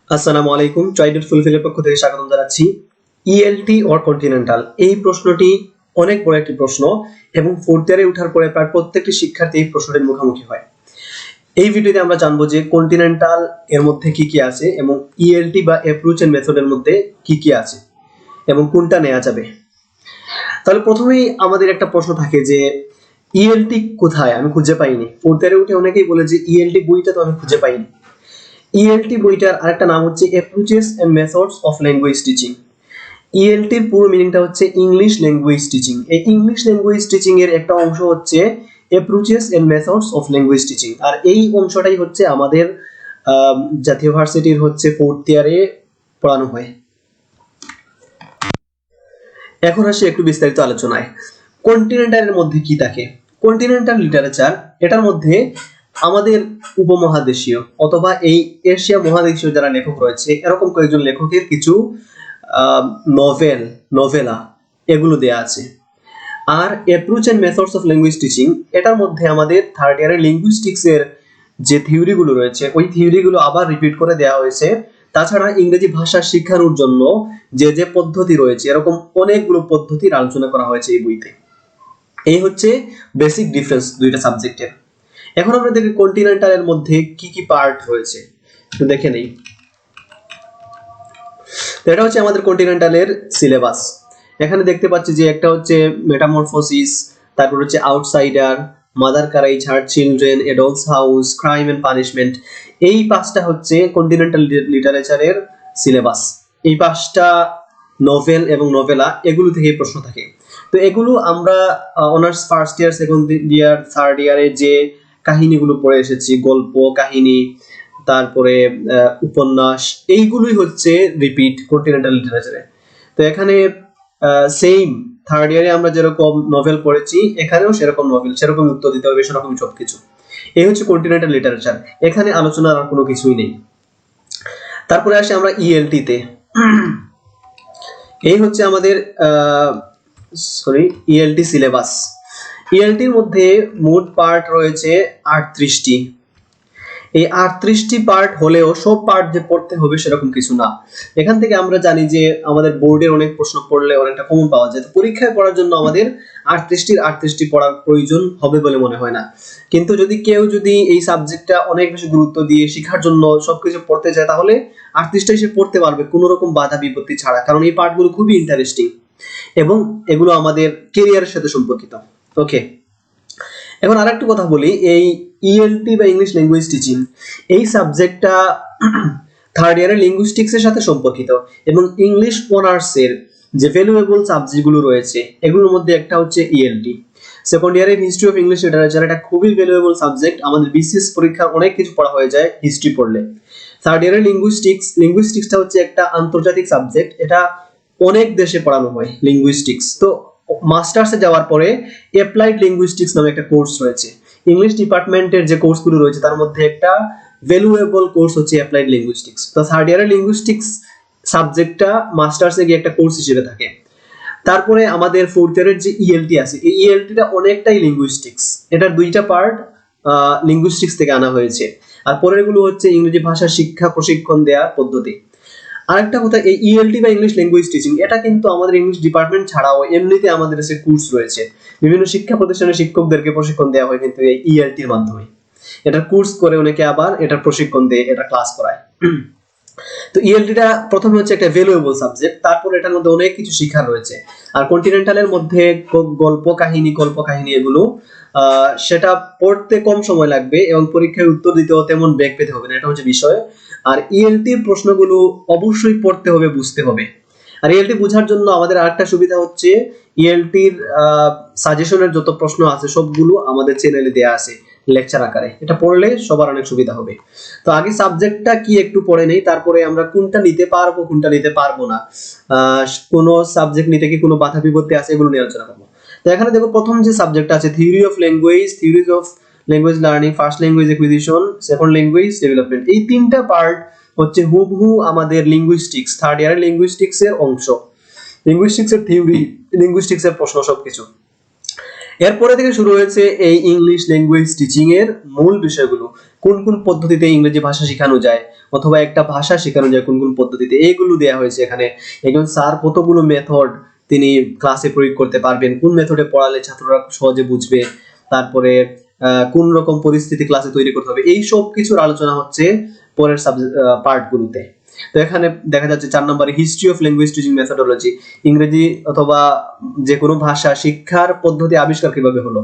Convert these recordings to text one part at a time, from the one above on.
আসসালামু আলাইকুম, try.fulfil এর পক্ষ থেকে স্বাগতম জানাচ্ছি। ইএলটি অর কন্টিনেন্টাল এই প্রশ্নটি অনেক বড় একটি প্রশ্ন এবং ফোর্থ ইয়ারে ওঠার পরে প্রায় প্রত্যেকটি শিক্ষার্থী এই প্রশ্নটির মুখোমুখি হয়। এই ভিডিওতে আমরা জানবো যে কন্টিনেন্টাল এর মধ্যে কি কি আছে এবং ইএলটি বা অ্যাপ্রোচ এন্ড মেথডের মধ্যে কি কি আছে এবং কোনটা নেওয়া যাবে। তাহলে প্রথমেই আমাদের একটা প্রশ্ন থাকে যে ইএলটি কোথায়, আমি খুঁজে পাইনি। ফোর্থ ইয়ারে উঠে অনেকেই বলে যে ইএলটি বইটা তো আমি খুঁজে পাইনি। ইএলটি বইটার আরেকটা নাম হচ্ছে approaches and methods of language teaching. ইএলটির পুরো মিনিংটা হচ্ছে ইংলিশ ল্যাঙ্গুয়েজ টিচিং। এই ইংলিশ ল্যাঙ্গুয়েজ টিচিং এর একটা অংশ হচ্ছে approaches and methods of language teaching, আর এই অংশটাই হচ্ছে আমাদের জাতীয় ভার্সিটির হচ্ছে ফোর্থ ইয়ারে পড়ানো হয়। এখন আসি একটু বিস্তারিত আলোচনায়। কন্টিনেন্টালের মধ্যে কি থাকে? কন্টিনেন্টাল লিটারেচার, এটার মধ্যে আমাদের উপমহাদেশীয় অথবা এই এশিয়া মহাদেশীয় যারা লেখক রয়েছে এরকম কয়েকজন লেখকের কিছু নোভেলা এগুলো দেয়া আছে। আর approach and methods of language teaching, এটার মধ্যে আমাদের থার্ড ইয়ারের লিঙ্গুইস্টিক্স এর যে থিওরিগুলো রয়েছে ওই থিওরিগুলো আবার রিপিট করে দেওয়া হয়েছে। তাছাড়া ইংরেজি ভাষা শেখানোর জন্য যে যে পদ্ধতি রয়েছে এরকম অনেকগুলো পদ্ধতির আলোচনা করা হয়েছে এই বইতে। এই হচ্ছে বেসিক ডিফারেন্স দুইটা সাবজেক্টের। এখন আমরা দেখি কন্টিনেন্টালের মধ্যে কি কি পার্ট রয়েছে, একটু দেখে নেই। তো এটা হচ্ছে আমাদের কন্টিনেন্টালের সিলেবাস। এখানে দেখতে পাচ্ছি যে একটা হচ্ছে মেটামরফোসিস, তারপর হচ্ছে outsider, mother courage, heart children, a doll's house, crime and punishment. এই পাঁচটা হচ্ছে কন্টিনেন্টাল লিটারেচারের সিলেবাস। এই পাঁচটা নোভেল এবং নোভেলা এগুলো থেকে প্রশ্ন থাকে। তো এগুলো আমরা honours first year, second year, third ইয়ারে যে কাহিনীগুলো পড়ে এসেছি, গল্প কাহিনী, তারপরে উপন্যাস, এইগুলোই হচ্ছে রিপিট কন্টিনেন্টাল লিটারেচারে। তো এখানে সেম থার্ড ইয়ারে আমরা যেরকম নভেল পড়েছি এখানেও সেরকম নভেল, সেরকম উত্তর দিতে হবে, সেরকম সবকিছু। এই হচ্ছে কন্টিনেন্টাল লিটারেচার, এখানে আলোচনার আর কোনো কিছুই নেই। তারপরে আসি আমরা ইএলটি তে। এই হচ্ছে আমাদের ইএলটি সিলেবাস। ইএলটির মধ্যে মোট পার্ট রয়েছে 38টি। এই 38টি পার্ট হলেও সব পার্ট যে পড়তে হবে সেরকম কিছু না। এখান থেকে আমরা জানি যে আমাদের বোর্ডের অনেক প্রশ্ন পড়লে অনেকটা কমন পাওয়া যায়। তো পরীক্ষায় পড়ার জন্য আমাদের 38টি পড়ার প্রয়োজন হবে বলে মনে হয় না। কিন্তু কেউ যদি এই সাবজেক্টটা অনেক বেশি গুরুত্ব দিয়ে শেখার জন্য সবকিছু পড়তে চায় তাহলে 38টাই সে পড়তে পারবে কোনো রকম বাধা বিপত্তি ছাড়া, কারণ এই পার্টগুলো খুবই ইন্টারেস্টিং এবং এগুলো আমাদের ক্যারিয়ারের সাথে সম্পর্কিত। ওকে, এখন আরেকটা কথা বলি, এই ইএলটি বা ইংলিশ ল্যাঙ্গুয়েজ টিচিং এই সাবজেক্টটা থার্ড ইয়ারের লিঙ্গুইস্টিক্স এর সাথে সম্পর্কিত এবং ইংলিশ অনার্স এর যে ভ্যালুয়েবল সাবজেক্টগুলো রয়েছে এগুলোর মধ্যে একটা হচ্ছে ইএলটি। সেকেন্ড ইয়ারের হিস্ট্রি অফ ইংলিশ লিটারেচার, এটা খুবই ভ্যালুয়েবল সাবজেক্ট, আমাদের বিসিএস পরীক্ষা অনেক কিছু পড়া হয়ে যায় হিস্ট্রি পড়লে। থার্ড ইয়ারের লিঙ্গুইস্টিক্সটা হচ্ছে একটা আন্তর্জাতিক সাবজেক্ট, এটা অনেক দেশে পড়ানো হয় লিঙ্গুইস্টিক্স। তো মাস্টার্সে যাওয়ার পরে অ্যাপ্লাইড লিঙ্গুইস্টিক্স নামে একটা কোর্স রয়েছে। ইংলিশ ডিপার্টমেন্টের যে কোর্সগুলো রয়েছে তার মধ্যে একটা ভ্যালুয়েবল কোর্স হচ্ছে অ্যাপ্লাইড লিঙ্গুইস্টিক্স। তো থার্ড ইয়ারের লিঙ্গুইস্টিক্স সাবজেক্টটা মাস্টার্সে গিয়ে একটা কোর্স হিসেবে থাকে। তারপরে আমাদের ফোর্থ ইয়ারের যে ইএলটি আছে, এই ইএলটিটা অনেকটাই লিঙ্গুইস্টিক্স, এটার দুইটা পার্ট লিঙ্গুইস্টিক্স থেকে আনা হয়েছে। আর পরেরগুলো হচ্ছে ইংরেজি ভাষা শিক্ষা প্রশিক্ষণ দেওয়ার পদ্ধতি। আরেকটা কথা, এই ইএলটি বা ইংলিশ ল্যাঙ্গুয়েজ টিচিং এটা কিন্তু আমাদের ইংলিশ ডিপার্টমেন্ট ছাড়াও এমনিতে আমাদের কাছে কোর্স রয়েছে। বিভিন্ন শিক্ষা প্রতিষ্ঠানের শিক্ষকদেরকে প্রশিক্ষণ দেওয়া হয় কিন্তু এই ইএলটির মাধ্যমে। এটা কোর্স করে অনেকে আবার এটা প্রশিক্ষণ দেয়, এটা ক্লাস করায়। তো ইএলটিটা প্রথমে হচ্ছে একটা ভ্যালুয়েবল সাবজেক্ট, তারপর এটার মধ্যে অনেক কিছু শেখার রয়েছে। আর কন্টিনেন্টালের মধ্যে গল্প কাহিনী এগুলো সেটা পড়তে কম সময় লাগবে এবং পরীক্ষায় উত্তর দিতেও তেমন বেগ পেতে হবে না, এটা হচ্ছে বিষয়। আর ইএলটির প্রশ্নগুলো অবশ্যই পড়তে হবে, বুঝতে হবে। আর ইএলটি বোঝার জন্য আমাদের আরেকটা সুবিধা হচ্ছে ইএলটির সাজেশনের যত প্রশ্ন আছে সবগুলো আমাদের চ্যানেলে দেয়া আছে লেকচার আকারে, এটা পড়লে সবার অনেক সুবিধা হবে। তো আগে সাবজেক্টটা কি একটু পড়ে নেই, তারপরে আমরা কোনটা নিতে পারবো কোনটা নিতে পারবো না, কোন সাবজেক্ট নিতে কি কোনো বাধা বিপত্তি আছে এগুলো নিয়ে আলোচনা করবো। তো এখানে দেখো প্রথম যে সাবজেক্টটা আছে theory of language learning, first language acquisition, second language development. এই তিনটা পার্ট হচ্ছে হুবহু আমাদের লিঙ্গুইস্টিক্স থার্ড ইয়ারের লিঙ্গুইস্টিক্স এর অংশ। লিঙ্গুইস্টিক্স এর থিওরি, লিঙ্গুইস্টিক্স এর প্রশ্ন সবকিছু। এরপরে থেকে শুরু হয়েছে এই ইংলিশ ল্যাঙ্গুয়েজ টিচিং এর মূল বিষয়গুলো, কোন কোন পদ্ধতিতে ইংরেজি ভাষা শেখানো যায় অথবা একটা ভাষা শেখানো যায় কোন কোন পদ্ধতিতে, এইগুলো দেয়া হয়েছে এখানে। একজন স্যার কতগুলো মেথড তিনি ক্লাসে প্রয়োগ করতে পারবেন, কোন মেথডে পড়ালে ছাত্ররা সহজে বুঝবে, তারপরে কোন রকম পরিস্থিতি ক্লাসে তৈরি করতে হবে, এই সব কিছুর আলোচনা হচ্ছে পরের পার্টগুলোতে। তো এখানে দেখা যাচ্ছে 4 নম্বরে history of language teaching methodology, ইংরেজি অথবা যে কোনো ভাষা শিক্ষার পদ্ধতি আবিষ্কার কিভাবে হলো।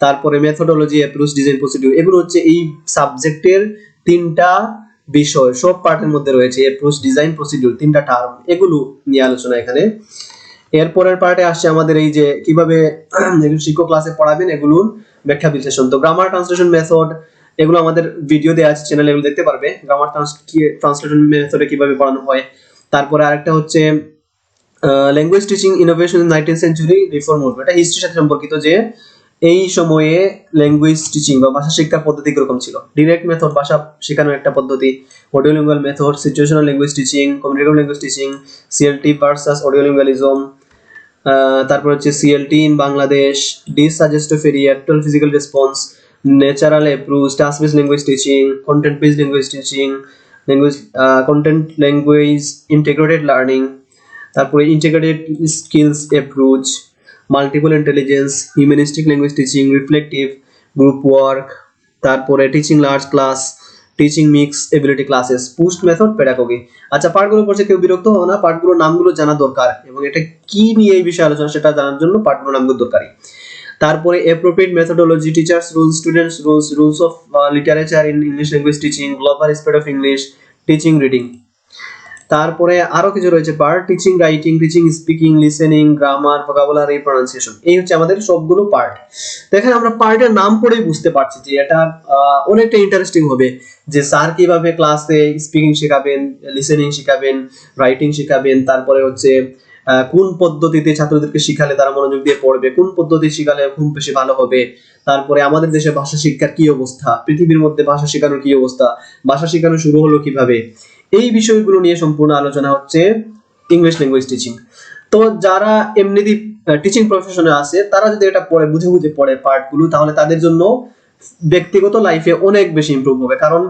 তারপরে মেথডোলজি, অ্যাপ্রোচ, ডিজাইন, প্রসিডিউর, এগুলো হচ্ছে এই সাবজেক্টের তিনটা বিষয়, সব পার্টের মধ্যে রয়েছে। অ্যাপ্রোচ, ডিজাইন, প্রসিডিউর, তিনটা টার্ম, এগুলো নিয়ে আলোচনা এখানে। এরপরের পার্টে আসছে আমাদের এই যে কিভাবে একজন শিক্ষক ক্লাসে পড়াবেন, এগুলোর ব্যাখ্যা বিশ্লেষণ। তো গ্রামার, ট্রান্সলেশন মেথড, এগুলো আমাদের ভিডিও দেওয়া আছে চ্যানেলে, এগুলো দেখতে পারবে। গ্রামার ট্রান্সলেশন মেথডে কিভাবে পড়ানো হয়। তারপরে আরেকটা হচ্ছে language teaching innovation in 19th century reform movement, এটা হিস্ট্রির সাথে সম্পর্কিত, যে এই সময়ে ল্যাঙ্গুয়েজ টিচিং বা ভাষা শিক্ষার পদ্ধতি কিরকম ছিল। ডিরেক্ট মেথড, ভাষা শেখানোর একটা পদ্ধতি। Audiolingual method, situational language teaching, communicative language teaching, CLT versus audiolingualism. তারপর হচ্ছে CLT in Bangladesh, desuggestopedia, actual physical response, natural approach, task based language teaching, content based language teaching, language content language integrated learning, তারপরে integrated skills approach, multiple intelligence, humanistic language teaching, reflective, group work, তারপরে teaching large class, teaching mix ability classes, post method, pedagogy. আচ্ছা, পার্টগুলো পড়ছে কেউ বিরক্ত হবে না, পার্টগুলোর নামগুলো জানা দরকার এবং এটা কি নিয়ে এই বিষয়ে আলোচনা সেটা জানার জন্য পার্টগুলোর নামগুলো দরকারি। তারপরে appropriate methodology, teachers rules, students rules, rules of literature in English language teaching, global spread of English, teaching reading. তারপরে আরো কিছু রয়েছে part, teaching writing, teaching speaking, listening, grammar, vocabulary, pronunciation. এই হচ্ছে আমাদের সবগুলো পার্ট। দেখেন আমরা পার্টের নাম পড়েই বুঝতে পারছি যে এটা অনেকটা ইন্টারেস্টিং হবে, যে স্যার কিভাবে ক্লাসে স্পিকিং শেখাবেন, লিসেনিং শেখাবেন, রাইটিং শেখাবেন, তারপরে হচ্ছে কোন পদ্ধতিতে ছাত্রদেরকে শিখালে তারা মনোযোগ দিয়ে পড়বে, কোন পদ্ধতি শিখালে খুব বেশি ভালো হবে। তারপরে আমাদের দেশে ভাষা শিক্ষার কি অবস্থা, পৃথিবীর মধ্যে ভাষা শেখানোর কি অবস্থা, ভাষা শেখানো শুরু হলো কিভাবে, এই বিষয়গুলো নিয়ে সম্পূর্ণ আলোচনা হচ্ছে ইংলিশ ল্যাঙ্গুয়েজ টিচিং। তো যারা এমনিতে টিচিং প্রফেশনে আছে তারা যদি এটা পড়ে বুঝে বুঝে পড়ে পার্টগুলো, তাহলে তাদের জন্য ব্যক্তিগত লাইফে অনেক বেশি ইমপ্রুভ হবে। কারণ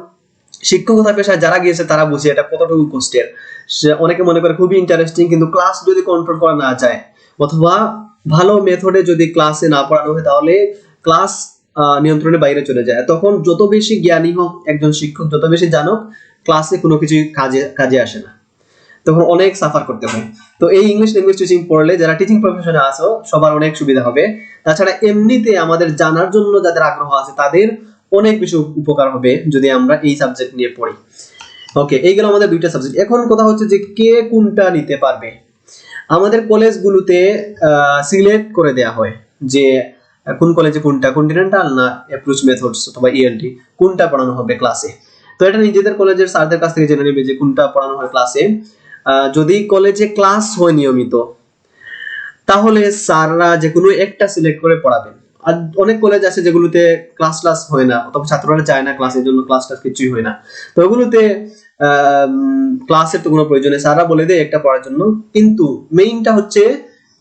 শিক্ষকতা পেশায় যারা গিয়েছে তারা বুঝে এটা কতটুকু কষ্টের। অনেকে মনে করে খুবই ইন্টারেস্টিং, কিন্তু ক্লাস যদি কন্ট্রোল করা না যায় অথবা ভালো মেথডে যদি ক্লাসে না পড়ানো হয়, তাহলে ক্লাস নিয়ন্ত্রণের বাইরে চলে যায়। তখন যত বেশি জ্ঞানী হোক একজন শিক্ষক, যত বেশি জানুক, ক্লাসে কোনো কিছুই কাজে আসে না, তখন অনেক সাফার করতে হয়। তো এই ইংলিশ ল্যাঙ্গুয়েজ টিচিং পড়লে যারা টিচিং প্রফেশনে আছো সবার অনেক সুবিধা হবে। তাছাড়া এমনিতে আমাদের জানার জন্য যাদের আগ্রহ আছে তাদের অনেক বেশি উপকার হবে যদি আমরা এই সাবজেক্ট নিয়ে পড়ি। ওকে, এইগুলো আমাদের দুইটা সাবজেক্ট। এখন কথা হচ্ছে যে কে কোনটা নিতে পারবে। আমাদের কলেজগুলোতে সিলেক্ট করে দেয়া হয় যে কোন কলেজে কোনটা, কন্টিনেন্টাল না অ্যাপ্রোচ মেথডস অথবা ইএলটি, কোনটা পড়ানো হবে ক্লাসে। তো এটা নিজেদের কলেজের স্যারদের কাছ থেকে জেনে নেবে যে কোনটা পড়ানো হয় ক্লাসে। যদি কলেজে ক্লাস হয় নিয়মিত, তাহলে স্যাররা যে কোনো একটা সিলেক্ট করে পড়াবেন। আর অনেক কলেজ আছে যেগুলোতে ক্লাস হয় না, অথবা ছাত্ররা যায় না ক্লাসের জন্য, ক্লাস কিছুই হয় না। তো ওগুলোতে ক্লাসের তো কোনো প্রয়োজন নেই, স্যাররা বলে দেয় একটা পড়ার জন্য। কিন্তু মেইনটা হচ্ছে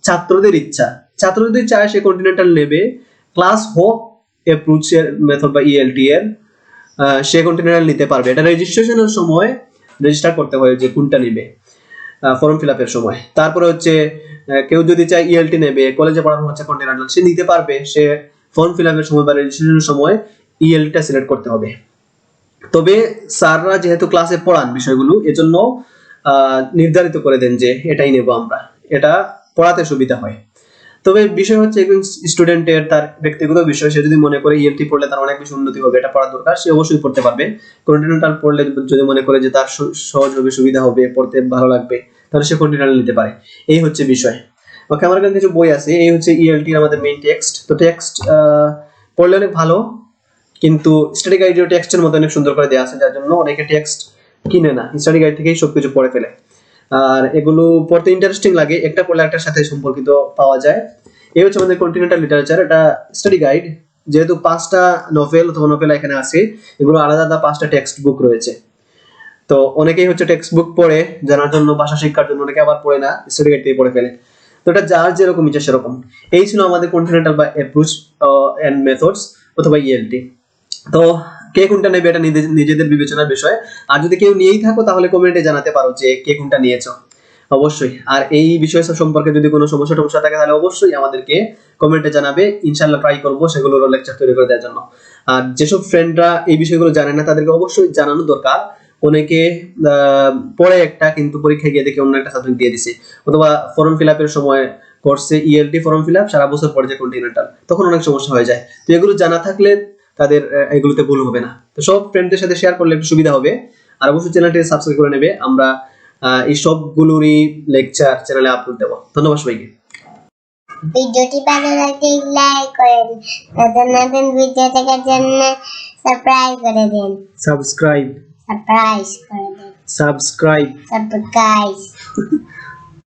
ছাত্রদের ইচ্ছা। ছাত্র যদি চায় সে কন্টিনেন্টাল নেবে, ক্লাস হোক অ্যাপ্রোচের মেথড বা ইএলটি এর, সে কন্টিনেন্টাল নিতে পারবে। এটা রেজিস্ট্রেশনের সময় রেজিস্টার করতে হয় যে কোনটা নিবে, ফর্ম ফিল আপের সময়। তারপরে হচ্ছে কেউ যদি চায় ইএলটি নেবে, কলেজে পড়ানো হচ্ছে কন্টিনেন্টাল, সে নিতে পারবে। সে ফর্ম ফিল আপের সময় বা রেজিস্ট্রেশনের সময় ইএলটিটা সিলেক্ট করতে হবে। তবে স্যাররা যেহেতু ক্লাসে পড়ান বিষয়গুলো, এজন্য নির্ধারিত করে দেন যে এটাই নেব আমরা, এটা পড়াতে সুবিধা হয়। তবে বিষয় হচ্ছে একজন স্টুডেন্টের তার ব্যক্তিগত বিষয়, সে যদি মনে করে ইএলটি পড়লে তার অনেক বেশি উন্নতি হবে, এটা পড়া দরকার, সে অবশ্যই পড়তে পারবে। কন্টিনেন্টাল পড়লে যদি মনে করে যে তার সহজ হবে, সুবিধা হবে, পড়তে ভালো লাগবে, তাহলে সে কন্টিনেন্টাল নিতে পারে। এই হচ্ছে বিষয়। ওকে, আমার কাছে কিছু বই আছে, এই হচ্ছে ইএলটি আমাদের মেইন টেক্সট। তো টেক্সট পড়লে অনেক ভালো, কিন্তু স্টাডি গাইডের টেক্সটের মধ্যে অনেক সুন্দর করে দেওয়া আছে, যার জন্য অনেকে টেক্সট কিনে না, স্টাডি গাইড থেকেই সবকিছু পড়ে ফেলে। আর এগুলো পড়তে ইন্টারেস্টিং লাগে, একটা পড়লে একটার সাথে সম্পর্কিত পাওয়া যায়। এই হচ্ছে আমাদের কন্টিনেন্টাল লিটারেচার, এটা স্টাডি গাইড। যেহেতু 5টা নোভেল অথবা নোভেলা এখানে আছে, এগুলো আলাদা আলাদা 5টা টেক্সট বুক রয়েছে। তো অনেকেই হচ্ছে টেক্সট বুক পড়ে জানার জন্য, ভাষা শিক্ষার জন্য, অনেকে আবার পড়ে না, স্টাডি গাইড থেকে পড়ে ফেলে। তো এটা যার যেরকম ইচ্ছা সেরকম। এই ছিল আমাদের কন্টিনেন্টাল বা অ্যাপ্রোচ এন্ড মেথডস অথবা ইএলটি। তো কে কোনটা নেবে এটা নিজেদের বিবেচনার বিষয়। আর যদি কেউ নিয়েই থাকো তাহলে কমেন্টে জানাতে পারো যে কে কোনটা নিয়েছো অবশ্যই। আর এই বিষয় সম্পর্কে যদি কোনো সমস্যা থাকে তাহলে অবশ্যই আমাদেরকে কমেন্টে জানাবে, ইনশাআল্লাহ ট্রাই করব সেগুলোর লেকচার তৈরি করে দেওয়ার জন্য। আর যেসব ফ্রেন্ডরা এই বিষয়গুলো জানে না তাদেরকে অবশ্যই জানানো দরকার। অনেকে পরে একটা কিন্তু পরীক্ষায় গিয়ে দেখে অন্য একটা সাবজেক্ট দিয়ে দিছে, অথবা ফর্ম ফিল আপের সময় করছে ইএলটি ফর্ম ফিল আপ, সারা বছর পরে যে কন্টিনেন্টাল, তখন অনেক সমস্যা হয়ে যায়। তো এগুলো জানা থাকলে তাদের এগুলোতে ভুল হবে না। তো সব ফ্রেন্ডদের সাথে শেয়ার করলে একটু সুবিধা হবে। আর অবশ্যই চ্যানেলটি সাবস্ক্রাইব করে নেবে, আমরা এই সবগুলোরই লেকচার চ্যানেলে আপলোড দেবো। ধন্যবাদ সবাইকে। ভিডিওটি ভালো লাগলে লাইক করেন, নতুন নতুন ভিডিও দেখার জন্য সাবস্ক্রাইব করে দিন। সাবস্ক্রাইব সাবস্ক্রাইব করে দিন। Subscribe subscribe